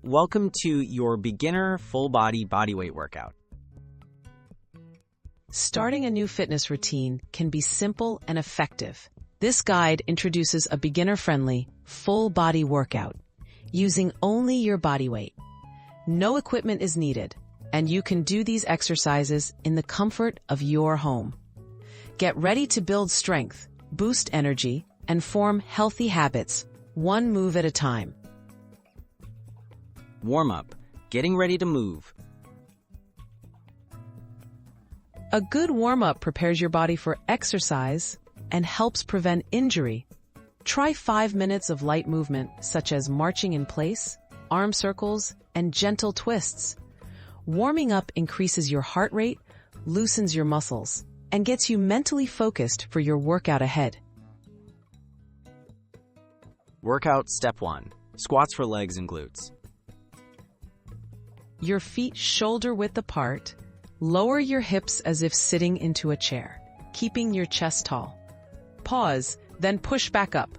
Welcome to your beginner full body bodyweight workout. Starting a new fitness routine can be simple and effective. This guide introduces a beginner-friendly, full-body workout, using only your body weight. No equipment is needed, and you can do these exercises in the comfort of your home. Get ready to build strength, boost energy, and form healthy habits, one move at a time. Warm up, getting ready to move. A good warm-up prepares your body for exercise and helps prevent injury. Try 5 minutes of light movement, such as marching in place, arm circles, and gentle twists. Warming up increases your heart rate, loosens your muscles, and gets you mentally focused for your workout ahead. Workout Step 1. Squats for legs and glutes. Your feet shoulder-width apart. Lower your hips as if sitting into a chair, keeping your chest tall. Pause, then push back up.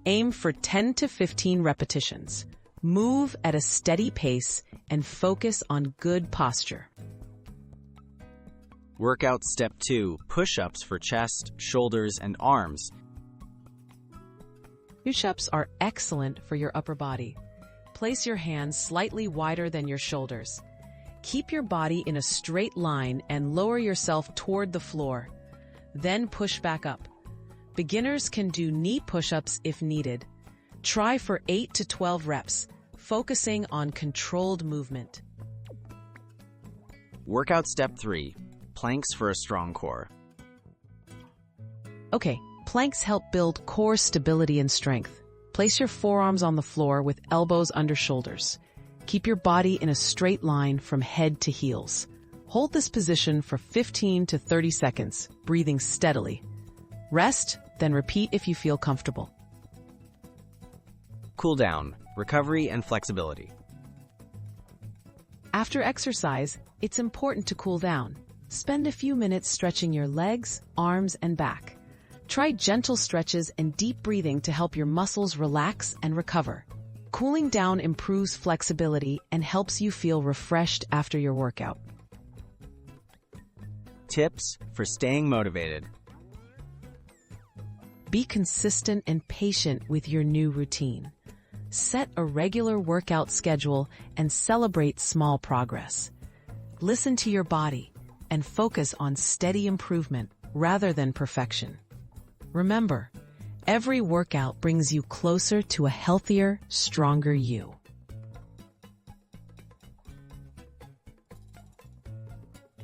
Aim for 10 to 15 repetitions. Move at a steady pace and focus on good posture. Workout Step 2. Push-ups for chest, shoulders, and arms. Push-ups are excellent for your upper body. Place your hands slightly wider than your shoulders. Keep your body in a straight line and lower yourself toward the floor. Then push back up. Beginners can do knee push-ups if needed. Try for 8 to 12 reps, focusing on controlled movement. Workout Step 3. Planks for a strong core. Okay, planks help build core stability and strength. Place your forearms on the floor with elbows under shoulders. Keep your body in a straight line from head to heels. Hold this position for 15 to 30 seconds, breathing steadily. Rest, then repeat if you feel comfortable. Cool down, recovery, and flexibility. After exercise, it's important to cool down. Spend a few minutes stretching your legs, arms, and back. Try gentle stretches and deep breathing to help your muscles relax and recover. Cooling down improves flexibility and helps you feel refreshed after your workout. Tips for staying motivated. Be consistent and patient with your new routine. Set a regular workout schedule and celebrate small progress. Listen to your body and focus on steady improvement rather than perfection. Remember, every workout brings you closer to a healthier, stronger you.